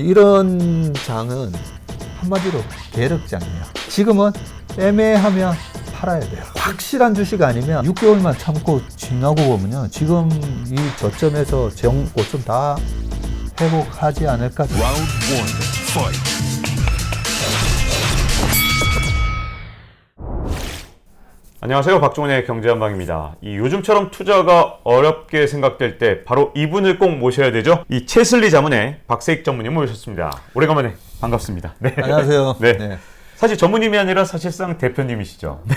이런 장은 한마디로 계륵장이에요. 지금은 애매하면 팔아야 돼요. 확실한 주식 아니면 6개월만 참고 지나고 보면요, 지금 이 저점에서 고점 다 회복하지 않을까. 라운드 1 파이트. 안녕하세요. 박종훈의 경제한방입니다. 이 요즘처럼 투자가 어렵게 생각될 때 바로 이분을 꼭 모셔야 되죠. 이 채슬리 자문의 박세익 전무님을 모셨습니다. 오래간만에 반갑습니다. 네. 안녕하세요. 네. 네. 사실 전무님이 아니라 사실상 대표님이시죠. 네.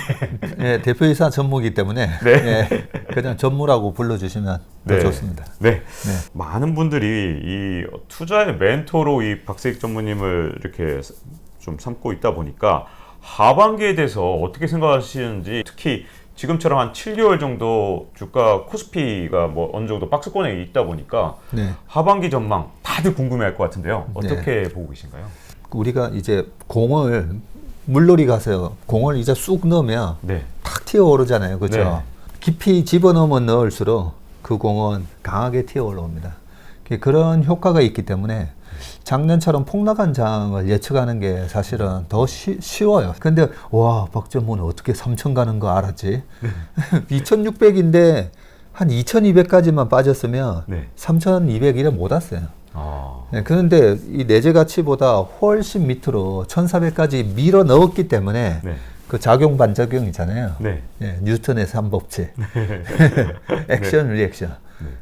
네, 대표이사 전무이기 때문에 네. 네, 그냥 전무라고 불러주시면 더 좋습니다. 네. 네. 많은 분들이 이 투자의 멘토로 이 박세익 전무님을 이렇게 좀 삼고 있다 보니까 하반기에 대해서 어떻게 생각하시는지, 특히 지금처럼 한 7개월 정도 주가 코스피가 뭐 어느 정도 박스권에 있다 보니까 네. 하반기 전망 다들 궁금해할 것 같은데요. 어떻게 네. 보고 계신가요? 우리가 이제 공을 물놀이 가서 공을 이제 쑥 넣으면 네. 탁 튀어오르잖아요. 그렇죠? 네. 깊이 집어넣으면 넣을수록 그 공은 강하게 튀어올라옵니다. 그런 효과가 있기 때문에 작년처럼 폭락한 장을 예측하는 게 사실은 더 쉬워요. 근데 와, 박전무는 어떻게 3천 가는 거 알았지? 2600인데 한 2200까지만 빠졌으면 네. 3200 못 왔어요. 아. 네, 그런데 이 내재 가치보다 훨씬 밑으로 1400까지 밀어 넣었기 때문에 네. 그 작용 반작용 있잖아요. 네. 네, 뉴턴의 3법칙. 액션, 리액션.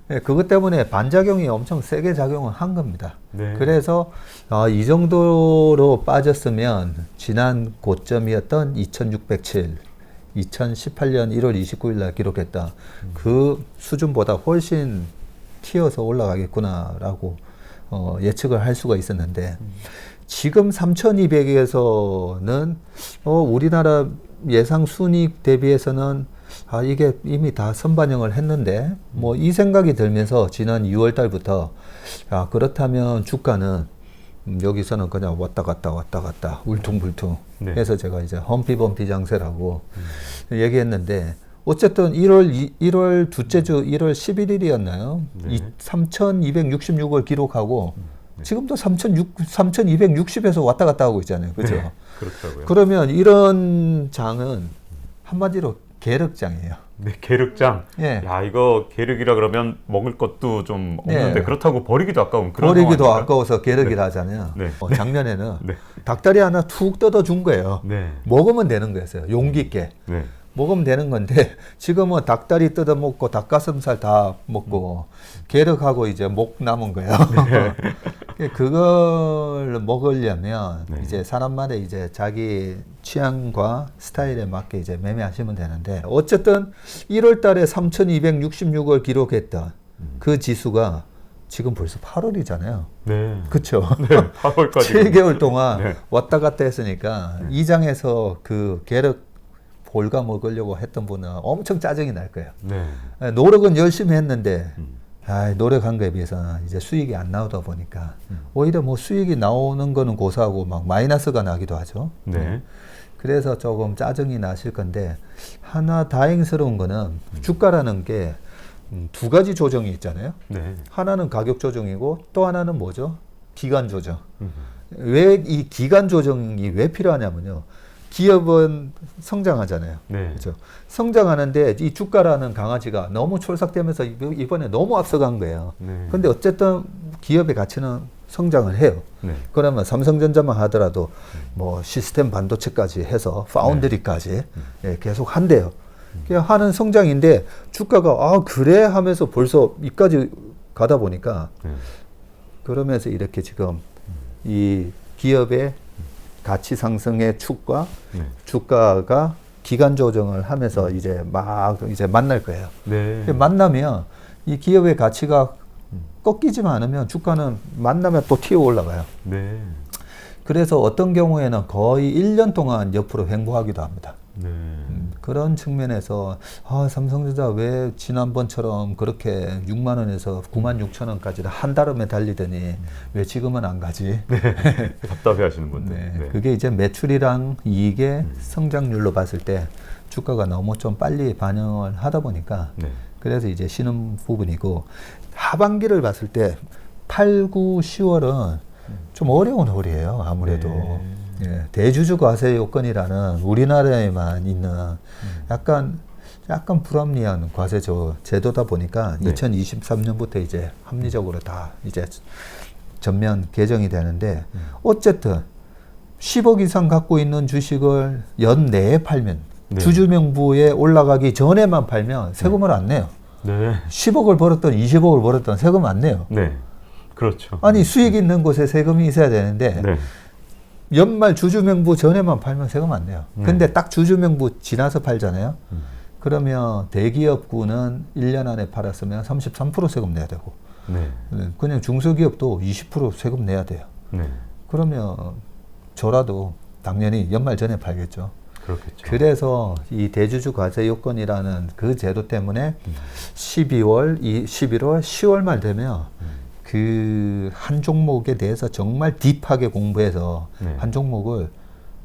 네, 그것 때문에 반작용이 엄청 세게 작용을 한 겁니다. 네. 그래서 이 정도로 빠졌으면 지난 고점이었던 2607, 2018년 1월 29일 날 기록했다. 그 수준보다 훨씬 튀어서 올라가겠구나라고 예측을 할 수가 있었는데, 지금 3200에서는 우리나라 예상 순이익 대비해서는 이게 이미 다 선반영을 했는데, 뭐 이 생각이 들면서 지난 6월 달부터 그렇다면 주가는 여기서는 그냥 왔다 갔다 울퉁불퉁 네. 해서 제가 이제 험피범피 장세라고 얘기했는데, 어쨌든 1월 둘째 주 1월 11일이었나요? 네. 3266을 기록하고 지금도 3260에서 왔다 갔다 하고 있잖아요. 그렇죠? 네. 그렇더라고요. 그러면 이런 장은 한마디로 계륵장이에요. 네, 계륵장. 예. 야, 이거 계륵이라 그러면 먹을 것도 좀 없는데, 네. 그렇다고 버리기도 아까운 그런 버리기도 상황인가요? 아까워서 계륵이라 하잖아요. 네. 작년에는 네. 닭다리 하나 툭 뜯어 준 거예요. 네. 먹으면 되는 거였어요. 용기 있게. 네. 먹으면 되는 건데, 지금은 닭다리 뜯어 먹고 닭가슴살 다 먹고 계륵하고 이제 목 남은 거예요. 그걸 먹으려면 네. 이제 사람마다 이제 자기 취향과 스타일에 맞게 이제 매매하시면 되는데, 어쨌든 1월 달에 3266을 기록했던 그 지수가 지금 벌써 8월이잖아요. 네. 그쵸? 네. 8월까지. 7개월 동안 네. 왔다 갔다 했으니까 이 장에서 그 계륵 볼가 먹으려고 했던 분은 엄청 짜증이 날 거예요. 네. 노력은 열심히 했는데 노력한 거에 비해서 이제 수익이 안 나오다 보니까 오히려 뭐 수익이 나오는 거는 고사하고 막 마이너스가 나기도 하죠. 네. 그래서 조금 짜증이 나실 건데, 하나 다행스러운 거는 주가라는 게 두 가지 조정이 있잖아요. 네. 하나는 가격 조정이고 또 하나는 뭐죠? 기간 조정. 왜 이 기간 조정이 왜 필요하냐면요, 기업은 성장하잖아요. 네. 그렇죠. 성장하는데 이 주가라는 강아지가 너무 촐싹대면서 이번에 너무 앞서간 거예요. 네. 근데 어쨌든 기업의 가치는 성장을 해요. 네. 그러면 삼성전자만 하더라도 뭐 시스템 반도체까지 해서 파운드리까지 계속 한대요. 그냥 하는 성장인데 주가가 그래 하면서 벌써 이까지 가다 보니까, 그러면서 이렇게 지금 이 기업의 가치 상승의 축과 주가가 기간 조정을 하면서 이제 막 이제 만날 거예요. 네. 만나면 이 기업의 가치가 꺾이지만 않으면 주가는 만나면 또 튀어 올라가요. 네. 그래서 어떤 경우에는 거의 1년 동안 옆으로 횡보하기도 합니다. 네. 그런 측면에서 삼성전자 왜 지난번처럼 그렇게 6만 원에서 9만 6천 원까지 한 달음에 달리더니 왜 지금은 안 가지? 답답해 하시는 분들. 네. 네. 그게 이제 매출이랑 이익의 성장률로 봤을 때 주가가 너무 좀 빨리 반영을 하다 보니까 네. 그래서 이제 쉬는 부분이고, 하반기를 봤을 때 8, 9, 10월은 좀 어려운 홀이에요. 아무래도 예, 대주주 과세 요건이라는 우리나라에만 있는 약간 불합리한 과세 제도다 보니까 네. 2023년부터 이제 합리적으로 다 이제 전면 개정이 되는데 어쨌든 10억 이상 갖고 있는 주식을 연내에 팔면 네. 주주명부에 올라가기 전에만 팔면 세금을 안 내요. 네. 10억을 벌었던 20억을 벌었던 세금 안 내요. 네. 그렇죠. 아니 수익 있는 곳에 세금이 있어야 되는데 네. 연말 주주명부 전에만 팔면 세금 안 내요. 근데 딱 주주명부 지나서 팔잖아요. 그러면 대기업군은 1년 안에 팔았으면 33% 세금 내야 되고 네. 그냥 중소기업도 20% 세금 내야 돼요. 네. 그러면 저라도 당연히 연말 전에 팔겠죠. 그렇겠죠. 그래서 이 대주주 과세 요건이라는 그 제도 때문에 12월, 11월, 10월 말 되면 그 한 종목에 대해서 정말 딥하게 공부해서 네. 한 종목을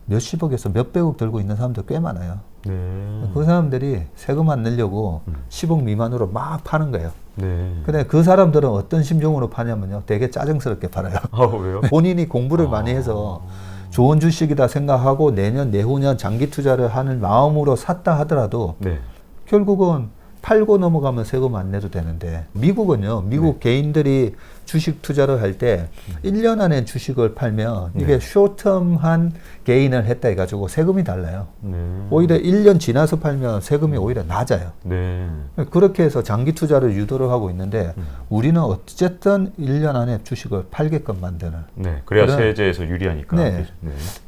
몇십억에서 몇백억 들고 있는 사람들 꽤 많아요. 네. 그 사람들이 세금 안 내려고 10억 미만으로 막 파는 거예요. 네. 근데 그 사람들은 어떤 심정으로 파냐면요. 되게 짜증스럽게 팔아요. 아, 왜요? 본인이 공부를 많이 해서 좋은 주식이다 생각하고 내년, 내후년 장기 투자를 하는 마음으로 샀다 하더라도 네. 결국은 팔고 넘어가면 세금 안 내도 되는데 미국은요. 미국 개인들이 주식 투자를 할 때 1년 안에 주식을 팔면 이게 쇼텀한 게인을 했다 해가지고 세금이 달라요. 네. 오히려 1년 지나서 팔면 세금이 오히려 낮아요. 네. 그렇게 해서 장기 투자를 유도를 하고 있는데 우리는 어쨌든 1년 안에 주식을 팔게끔 만드는 네. 그래야 그런- 세제에서 유리하니까. 네.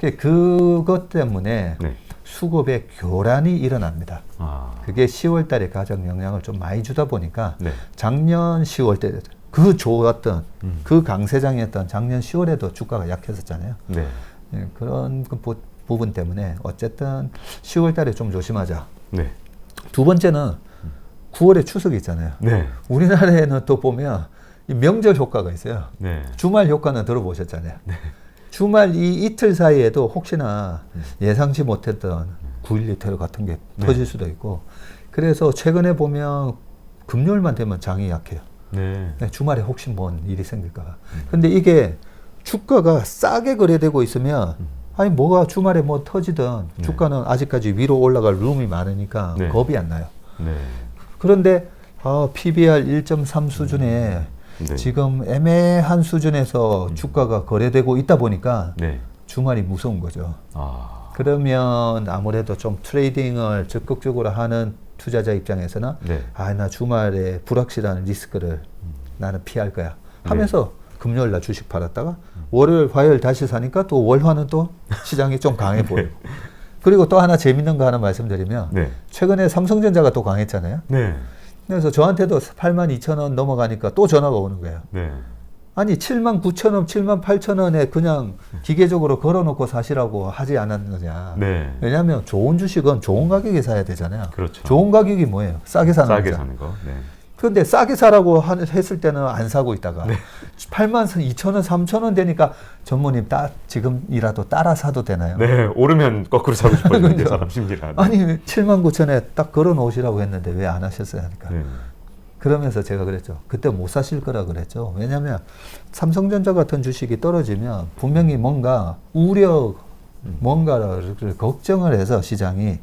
네. 그것 때문에 네. 수급의 교란이 일어납니다. 아. 그게 10월 달에 가장 영향을 좀 많이 주다 보니까 네. 작년 10월 때 그 좋았던 그 강세장이었던 작년 10월에도 주가가 약했었잖아요. 네. 예, 그런 그 부분 때문에 어쨌든 10월 달에 좀 조심하자. 네. 두 번째는 9월에 추석이 있잖아요. 네. 우리나라에는 또 보면 이 명절 효과가 있어요. 네. 주말 효과는 들어보셨잖아요. 주말 이 이틀 사이에도 혹시나 예상치 못했던 9.11 테러 같은 게 터질 수도 있고 그래서 최근에 보면 금요일만 되면 장이 약해요. 네. 주말에 혹시 뭔 일이 생길까 봐. 근데 이게 주가가 싸게 거래되고 있으면 아니 뭐가 주말에 뭐 터지든 주가는 아직까지 위로 올라갈 룸이 많으니까 네. 겁이 안 나요. 네. 그런데 PBR 1.3 수준에 네. 지금 애매한 수준에서 주가가 거래되고 있다 보니까 네. 주말이 무서운 거죠. 아. 그러면 아무래도 좀 트레이딩을 적극적으로 하는 투자자 입장에서는 네. 나 주말에 불확실한 리스크를 나는 피할 거야 하면서 금요일 날 주식 팔았다가 월요일, 화요일 다시 사니까 또 월화는 또 시장이 좀 강해 보이고 그리고 또 하나 재밌는 거 하나 말씀드리면 네. 최근에 삼성전자가 또 강했잖아요. 네. 그래서 저한테도 82,000원 넘어가니까 또 전화가 오는 거예요. 네. 아니 79,000원, 78,000원에 그냥 기계적으로 걸어놓고 사시라고 하지 않았느냐. 네. 왜냐하면 좋은 주식은 좋은 가격에 사야 되잖아요. 그렇죠. 좋은 가격이 뭐예요? 싸게 사는 싸게 거죠. 사는 거. 네. 그런데 싸게 사라고 했을 때는 안 사고 있다가 82,000원, 3,000원 되니까 전무님 지금이라도 따라 사도 되나요? 네. 오르면 거꾸로 사고 싶어지는 게 그죠? 사람 심리라. 아니 79,000원에 딱 걸어 놓으시라고 했는데 왜 안 하셨어요? 하니까. 네. 그러면서 제가 그랬죠. 그때 못 사실 거라 그랬죠. 왜냐하면 삼성전자 같은 주식이 떨어지면 분명히 뭔가 뭔가를 걱정을 해서 시장이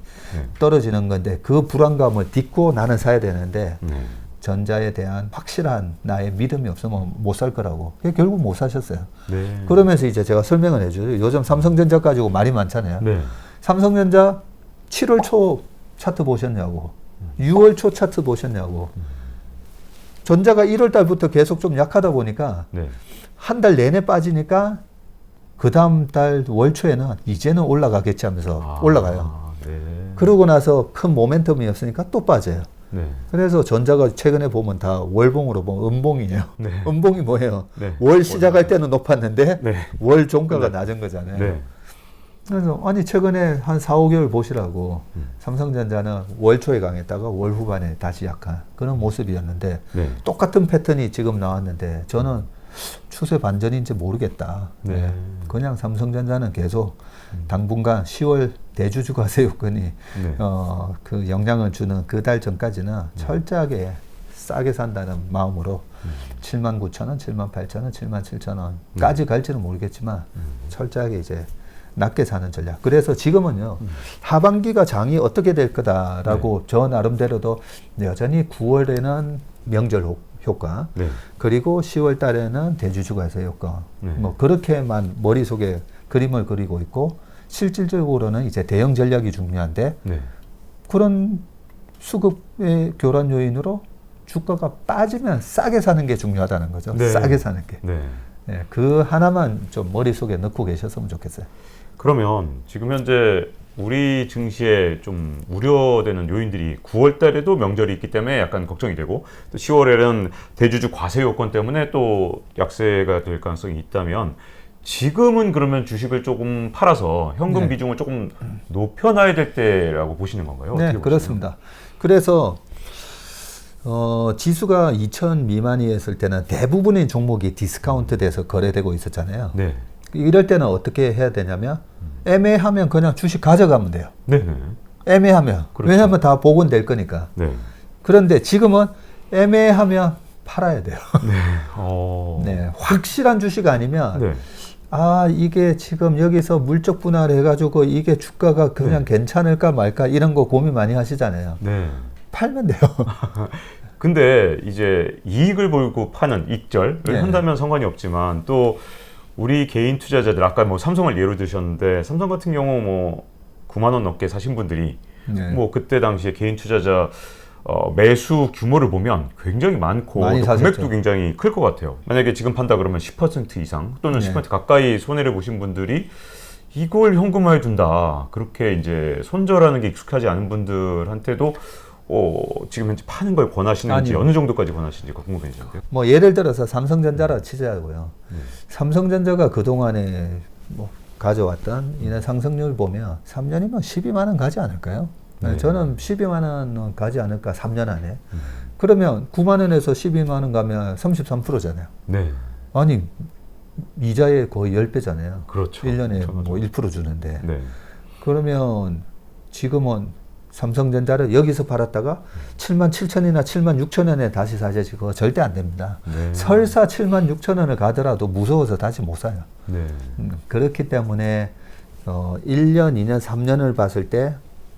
떨어지는 건데 그 불안감을 딛고 나는 사야 되는데 네. 전자에 대한 확실한 나의 믿음이 없으면 못 살 거라고. 결국 못 사셨어요. 네. 그러면서 이제 제가 설명을 해줘요. 요즘 삼성전자 가지고 말이 많잖아요. 네. 삼성전자 7월 초 차트 보셨냐고. 6월 초 차트 보셨냐고. 전자가 1월 달부터 계속 좀 약하다 보니까 네. 한 달 내내 빠지니까 그 다음 달 월 초에는 이제는 올라가겠지 하면서 올라가요. 네. 그러고 나서 큰 모멘텀이었으니까 또 빠져요. 네. 그래서 전자가 최근에 보면 다 월봉으로 보면 음봉이에요. 네. 음봉이 뭐예요? 네. 월 시작할 때는 높았는데 네. 월 종가가 네. 낮은 거잖아요. 네. 그래서 아니 최근에 한 4, 5개월 보시라고 삼성전자는 월 초에 강했다가 월 후반에 다시 약한 그런 모습이었는데 네. 똑같은 패턴이 지금 나왔는데 저는 추세 반전인지 모르겠다. 네. 그냥 삼성전자는 계속 당분간 10월 대주주 과세 요건이 네. 그 영향을 주는 그 달 전까지는 철저하게 싸게 산다는 마음으로 79,000원, 78,000원, 77,000원까지 갈지는 모르겠지만 철저하게 이제 낮게 사는 전략. 그래서 지금은요, 하반기가 장이 어떻게 될 거다라고 저 나름대로도 여전히 9월에는 명절 효과, 그리고 10월 달에는 대주주가세 효과, 뭐 그렇게만 머릿속에 그림을 그리고 있고, 실질적으로는 이제 대형 전략이 중요한데, 그런 수급의 교란 요인으로 주가가 빠지면 싸게 사는 게 중요하다는 거죠. 싸게 사는 게. 네, 그 하나만 좀 머릿속에 넣고 계셨으면 좋겠어요. 그러면 지금 현재 우리 증시에 좀 우려되는 요인들이 9월 달에도 명절이 있기 때문에 약간 걱정이 되고, 또 10월에는 대주주 과세 요건 때문에 또 약세가 될 가능성이 있다면, 지금은 그러면 주식을 조금 팔아서 현금 비중을 조금 높여놔야 될 때라고 보시는 건가요? 네, 그렇습니다. 그래서 지수가 2000 미만이었을 때는 대부분의 종목이 디스카운트 돼서 거래되고 있었잖아요. 이럴 때는 어떻게 해야 되냐면, 애매하면 그냥 주식 가져가면 돼요. 애매하면. 그렇죠. 왜냐하면 다 복원될 거니까. 그런데 지금은 애매하면 팔아야 돼요. 네, 확실한 주식 아니면, 이게 지금 여기서 물적 분할해가지고 이게 주가가 그냥 괜찮을까 말까 이런 거 고민 많이 하시잖아요. 팔면 돼요. 근데 이제 이익을 벌고 파는 익절을 한다면 상관이 없지만, 또 우리 개인 투자자들, 아까 뭐 삼성을 예로 드셨는데, 삼성 같은 경우 뭐 9만 원 넘게 사신 분들이 뭐 그때 당시에 개인 투자자 매수 규모를 보면 굉장히 많고, 또 금액도 굉장히 클 것 같아요. 만약에 지금 판다 그러면 10% 이상 또는 10% 가까이 손해를 보신 분들이 이걸 현금화해 둔다, 그렇게 이제 손절하는 게 익숙하지 않은 분들한테도 지금 현재 파는 걸 권하시는지, 어느 정도까지 권하시는지가 궁금해지는데요. 뭐 예를 들어서 삼성전자라 치자고요. 삼성전자가 그동안에 뭐 가져왔던 이런 상승률 보면 3년이면 12만 원 가지 않을까요? 저는 12만 원은 가지 않을까, 3년 안에. 그러면 9만 원에서 12만 원 가면 33%잖아요. 아니, 이자의 거의 10배잖아요. 그렇죠. 1년에 뭐 1% 주는데. 그러면 지금은 삼성전자를 여기서 팔았다가 7만 7천이나 7만 6천 원에 다시 사야지, 그거 절대 안 됩니다. 설사 7만 6천 원을 가더라도 무서워서 다시 못 사요. 그렇기 때문에 1년, 2년, 3년을 봤을 때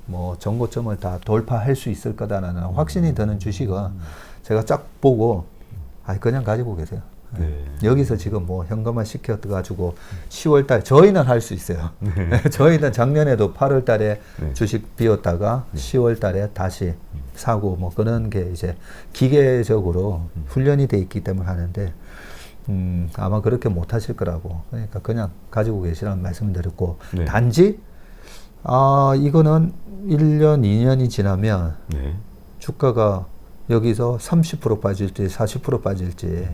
뭐 정고점을 다 돌파할 수 있을 거다라는 확신이 드는 주식은 제가 쫙 보고 그냥 가지고 계세요. 여기서 지금 뭐 현금화 시켜가지고 10월 달 저희는 할 수 있어요. 저희는 작년에도 8월 달에 주식 비웠다가 10월 달에 다시 사고, 뭐 그런 게 이제 기계적으로 훈련이 돼 있기 때문에 하는데, 아마 그렇게 못 하실 거라고. 그러니까 그냥 가지고 계시라는 말씀을 드렸고, 단지 이거는 1년, 2년이 지나면 주가가 여기서 30% 빠질지 40% 빠질지,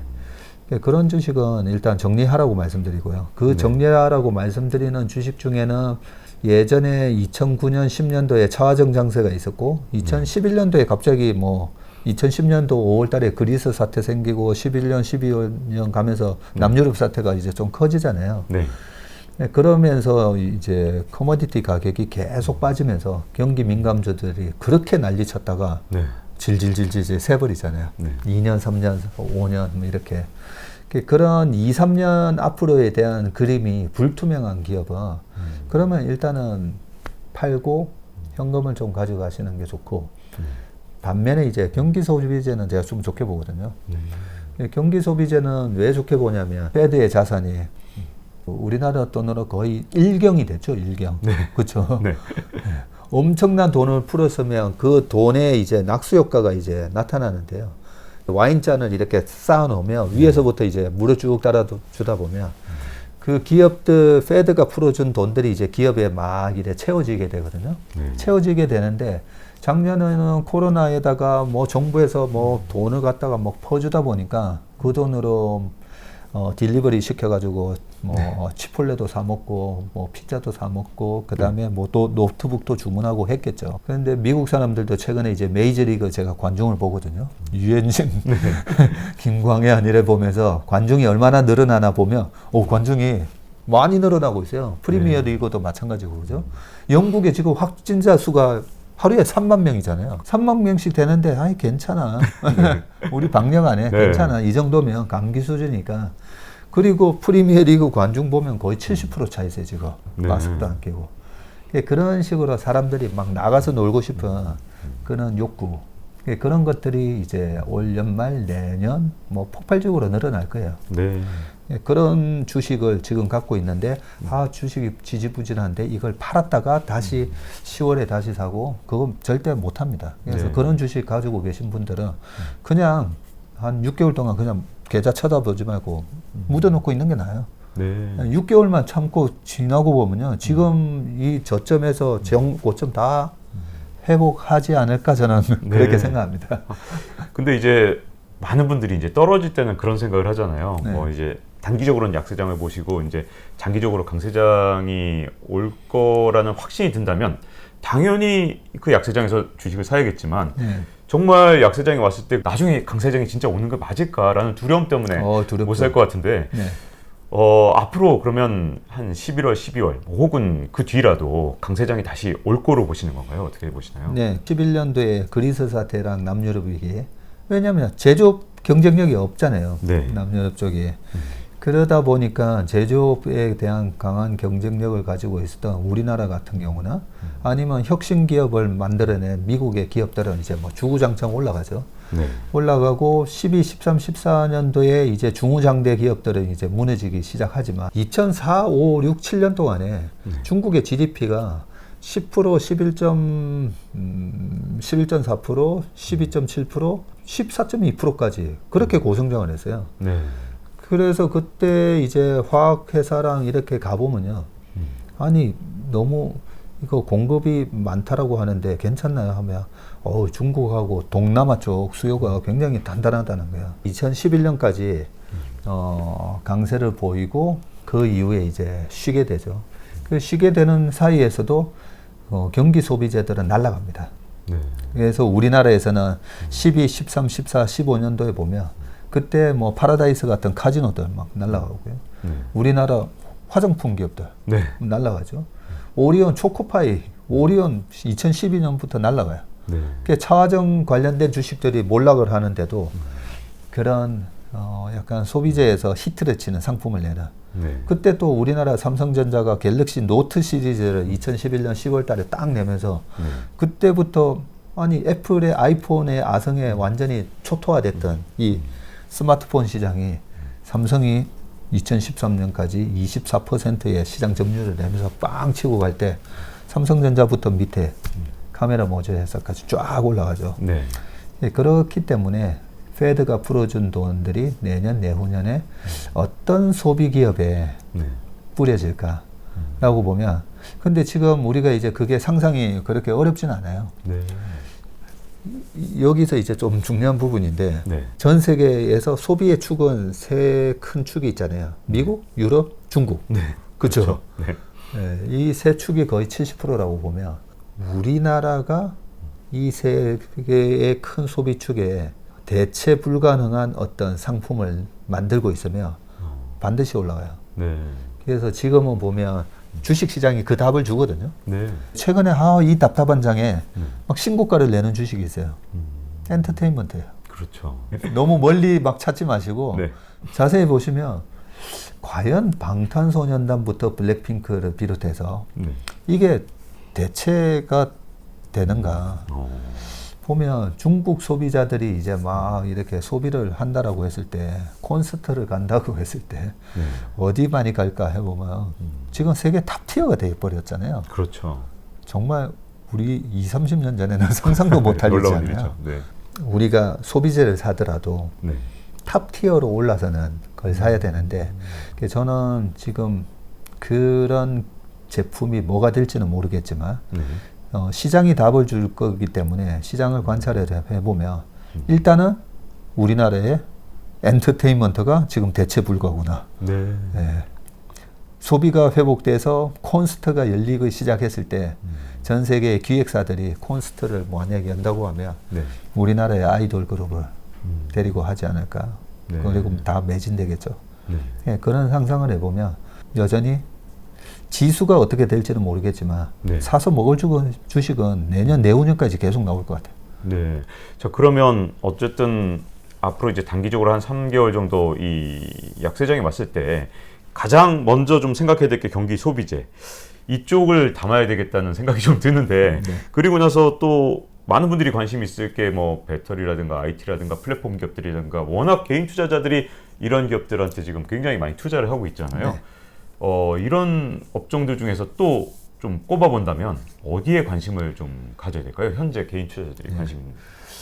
그런 주식은 일단 정리하라고 말씀드리고요. 그 정리하라고 말씀드리는 주식 중에는 예전에 2009년, 10년도에 차화정 장세가 있었고, 2011년도에 갑자기 뭐 2010년도 5월 달에 그리스 사태 생기고 11년, 12년 가면서 남유럽 사태가 이제 좀 커지잖아요. 그러면서 이제 커머디티 가격이 계속 빠지면서 경기 민감주들이 그렇게 난리쳤다가 질질질질 세버리잖아요. 2년, 3년, 5년 뭐 이렇게. 그런 2, 3년 앞으로에 대한 그림이 불투명한 기업은 그러면 일단은 팔고 현금을 좀 가져가시는 게 좋고, 반면에 이제 경기 소비재는 제가 좀 좋게 보거든요. 경기 소비재는 왜 좋게 보냐면, 패드의 자산이 우리나라 돈으로 거의 1경이 됐죠, 1경. 그렇죠. 엄청난 돈을 풀었으면 그 돈에 이제 낙수 효과가 이제 나타나는데요. 와인잔을 이렇게 쌓아 놓으면 위에서부터 이제 물을 쭉 따라 주다 보면 그 기업들, 패드가 풀어준 돈들이 이제 기업에 막 이래 채워지게 되거든요. 채워지게 되는데, 작년에는 코로나에다가 뭐 정부에서 뭐 돈을 갖다가 뭐 퍼주다 보니까 그 돈으로 딜리버리 시켜가지고 뭐 치폴레도 사 먹고 뭐 피자도 사 먹고 그다음에 뭐 또 노트북도 주문하고 했겠죠. 그런데 미국 사람들도 최근에 이제 메이저리그 제가 관중을 보거든요. 유현진, 김광현 이래 보면서 관중이 얼마나 늘어나나 보면 관중이 많이 늘어나고 있어요. 프리미어 리그도 마찬가지고, 그죠? 영국에 지금 확진자 수가 하루에 3만 명이잖아요. 3만 명씩 되는데 아이 괜찮아. 우리 방역 안 해. 네. 괜찮아. 이 정도면 감기 수준이니까. 그리고 프리미어리그 관중 보면 거의 70% 차이세요 지금. 네. 마스크도 안 끼고. 그런 식으로 사람들이 막 나가서 놀고 싶은 그런 욕구. 그런 것들이 이제 올 연말 내년 뭐 폭발적으로 늘어날 거예요. 네. 그런 주식을 지금 갖고 있는데 주식이 지지부진한데 이걸 팔았다가 다시 10월에 다시 사고 그건 절대 못합니다. 그래서 네. 그런 주식 가지고 계신 분들은 그냥 한 6개월 동안 그냥 계좌 쳐다보지 말고 묻어놓고 있는 게 나아요. 네. 6개월만 참고 지나고 보면요. 지금 이 저점에서 고점 다 회복하지 않을까 저는 그렇게 네. 생각합니다. 근데 이제 많은 분들이 이제 떨어질 때는 그런 생각을 하잖아요. 네. 뭐 이제 단기적으로는 약세장을 보시고 이제 장기적으로 강세장이 올 거라는 확신이 든다면 당연히 그 약세장에서 주식을 사야겠지만 네. 정말 약세장이 왔을 때 나중에 강세장이 진짜 오는 거 맞을까라는 두려움 때문에 못 살 것 같은데 네. 앞으로 그러면 한 11월, 12월 혹은 그 뒤라도 강세장이 다시 올 거로 보시는 건가요? 어떻게 보시나요? 네, 11년도에 그리스 사태랑 남유럽 위기. 왜냐하면 제조업 경쟁력이 없잖아요. 네. 남유럽 쪽이. 그러다 보니까 제조업에 대한 강한 경쟁력을 가지고 있었던 우리나라 같은 경우나 아니면 혁신 기업을 만들어낸 미국의 기업들은 이제 뭐 주구장창 올라가죠. 네. 올라가고 12, 13, 14년도에 이제 중후장대 기업들은 이제 무너지기 시작하지만 2004, 5, 6, 7년 동안에 중국의 GDP가 10%, 11.4%, 12.7%, 14.2%까지 그렇게 고성장을 했어요. 네. 그래서 그때 이제 화학회사랑 이렇게 가보면요. 아니, 너무 이거 공급이 많다라고 하는데 괜찮나요? 하면, 중국하고 동남아 쪽 수요가 굉장히 단단하다는 거예요. 2011년까지, 강세를 보이고 그 이후에 이제 쉬게 되죠. 그 쉬게 되는 사이에서도, 경기 소비재들은 날아갑니다. 네. 그래서 우리나라에서는 12, 13, 14, 15년도에 보면 그때 뭐 파라다이스 같은 카지노들 막 날아가고요. 우리나라 화장품 기업들 네. 날아가죠. 오리온 초코파이, 오리온 2012년부터 날아가요. 네. 차화정 관련된 주식들이 몰락을 하는데도 그런 약간 소비재에서 히트를 치는 상품을 내는. 네. 그때 또 우리나라 삼성전자가 갤럭시 노트 시리즈를 2011년 10월 달에 딱 내면서 그때부터 아니 애플의 아이폰의 아성에 완전히 초토화됐던 이 스마트폰 시장이 삼성이 2013년까지 24%의 시장 점유율을 내면서 빵 치고 갈 때 삼성전자부터 밑에 카메라 모듈 회사까지 쫙 올라가죠. 네. 그렇기 때문에 페드가 풀어준 돈들이 내년 내후년에 어떤 소비 기업에 네. 뿌려질까라고 보면 근데 지금 우리가 이제 그게 상상이 그렇게 어렵진 않아요. 네. 여기서 이제 좀 중요한 부분인데 네. 전 세계에서 소비의 축은 세 큰 축이 있잖아요. 미국, 유럽, 중국. 네. 그렇죠. 네. 이 세 축이 거의 70%라고 보면 우리나라가 이 세 개의 큰 소비 축에 대체 불가능한 어떤 상품을 만들고 있으면 반드시 올라가요. 네. 그래서 지금은 보면 주식시장이 그 답을 주거든요. 네. 최근에 이 답답한 장에 막 신고가를 내는 주식이 있어요. 엔터테인먼트예요. 그렇죠. 너무 멀리 막 찾지 마시고 네. 자세히 보시면 과연 방탄소년단부터 블랙핑크를 비롯해서 네. 이게 대체가 되는가 보면 중국 소비자들이 이제 막 이렇게 소비를 한다라고 했을 때 콘서트를 간다고 했을 때 어디 많이 갈까 해보면 지금 세계 탑티어가 돼버렸잖아요. 그렇죠. 정말 우리 20, 30년 전에는 상상도 못할 놀라운 일이잖아요. 일이죠. 네. 우리가 소비재를 사더라도 네. 탑티어로 올라서는 걸 사야 되는데 저는 지금 그런 제품이 뭐가 될지는 모르겠지만 네. 시장이 답을 줄 거기 때문에 시장을 관찰을 해보면 일단은 우리나라의 엔터테인먼트가 지금 대체 불가구나. 네. 예. 소비가 회복돼서 콘서트가 열리기 시작했을 때 전 세계의 기획사들이 콘서트를 만약에 연다고 하면 네. 우리나라의 아이돌 그룹을 데리고 하지 않을까. 네. 그리고 다 매진되겠죠. 네. 예, 그런 상상을 해보면 여전히 지수가 어떻게 될지는 모르겠지만 네. 사서 먹을 주식은 내년 내후년까지 계속 나올 것 같아요. 네. 자, 그러면 어쨌든 앞으로 이제 단기적으로 한 3개월 정도 이 약세장이 왔을 때 가장 먼저 좀 생각해야 될 게 경기 소비재. 이쪽을 담아야 되겠다는 생각이 좀 드는데 네. 그리고 나서 또 많은 분들이 관심 있을 게 뭐 배터리라든가 IT라든가 플랫폼 기업들이라든가 워낙 개인 투자자들이 이런 기업들한테 지금 굉장히 많이 투자를 하고 있잖아요. 네. 이런 업종들 중에서 또 좀 꼽아본다면 어디에 관심을 좀 가져야 될까요? 현재 개인 투자자들이 관심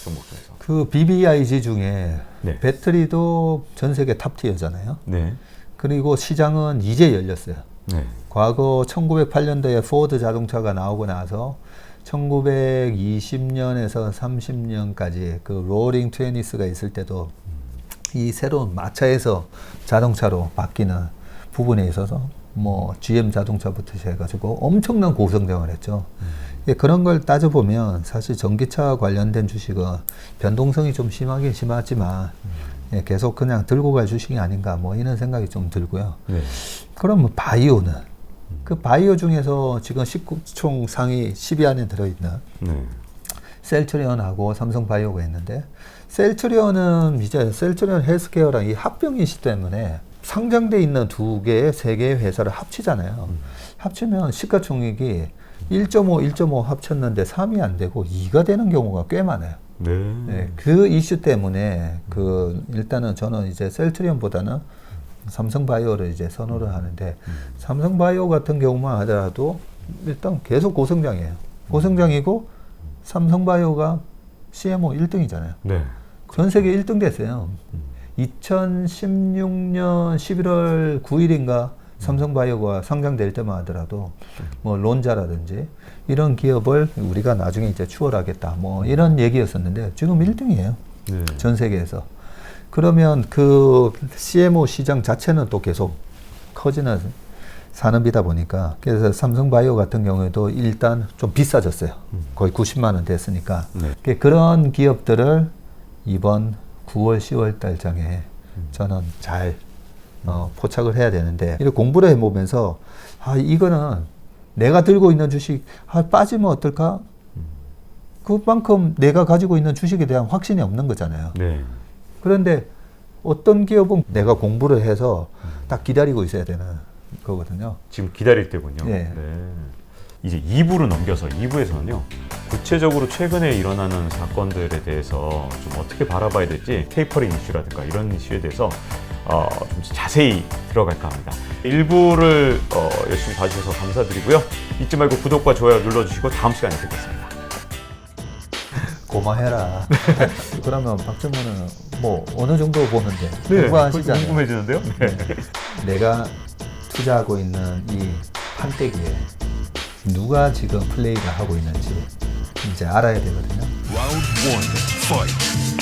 종목 중에서. 그 BBIG 중에 네. 배터리도 전 세계 탑티어잖아요. 네. 그리고 시장은 이제 열렸어요. 네. 과거 1980년대에 포드 자동차가 나오고 나서 1920년에서 30년까지 그 로링 트웨니스가 있을 때도 이 새로운 마차에서 자동차로 바뀌는 부분에 있어서 뭐 GM 자동차부터 해가지고 엄청난 고성장을 했죠. 그런 걸 따져보면 사실 전기차 관련된 주식은 변동성이 좀 심하긴 심하지만 계속 그냥 들고 갈 주식이 아닌가 뭐 이런 생각이 좀 들고요. 네. 그럼 바이오는 그 바이오 중에서 지금 19총 상위 10위 안에 들어있는 네. 셀트리온하고 삼성바이오가 있는데 셀트리온은 이제 셀트리온 헬스케어랑 이 합병 이슈 때문에 상장돼 있는 두 개의 세 개의 회사를 합치잖아요. 합치면 시가총액이 1.5 합쳤는데 3이 안 되고 2가 되는 경우가 꽤 많아요. 네. 네, 그 이슈 때문에 일단은 저는 이제 셀트리온보다는 삼성바이오를 이제 선호를 하는데 삼성바이오 같은 경우만 하더라도 일단 계속 고성장이에요. 고성장이고 삼성바이오가 CMO 1등이잖아요. 네. 전 세계 1등 됐어요. 2016년 11월 9일인가 삼성바이오가 상장될 때만 하더라도 뭐 론자라든지 이런 기업을 우리가 나중에 이제 추월하겠다 뭐 이런 얘기였었는데 지금 1등이에요. 네. 전 세계에서. 그러면 그 CMO 시장 자체는 또 계속 커지는 산업이다 보니까 그래서 삼성바이오 같은 경우에도 일단 좀 비싸졌어요. 거의 90만 원 됐으니까. 네. 그런 기업들을 이번 9월 10월 달장에 저는 잘 포착을 해야 되는데 이렇게 공부를 해보면서 이거는 내가 들고 있는 주식 빠지면 어떨까? 그만큼 내가 가지고 있는 주식에 대한 확신이 없는 거잖아요. 네. 그런데 어떤 기업은 내가 공부를 해서 딱 기다리고 있어야 되는 거거든요. 지금 기다릴 때군요. 네. 이제 2부로 넘겨서 2부에서는요. 구체적으로 최근에 일어나는 사건들에 대해서 좀 어떻게 바라봐야 될지 테이퍼링 이슈라든가 이런 이슈에 대해서 좀 자세히 들어갈까 합니다. 1부를 열심히 봐주셔서 감사드리고요. 잊지 말고 구독과 좋아요 눌러주시고 다음 시간에 뵙겠습니다. 고마해라. 그러면 박정문은 뭐 어느 정도 보는데 네, 공부하시잖아요. 궁금해지는데요. 네. 내가 투자하고 있는 이 판때기에 누가 지금 플레이를 하고 있는지 이제 알아야 되거든요. Round one, fight.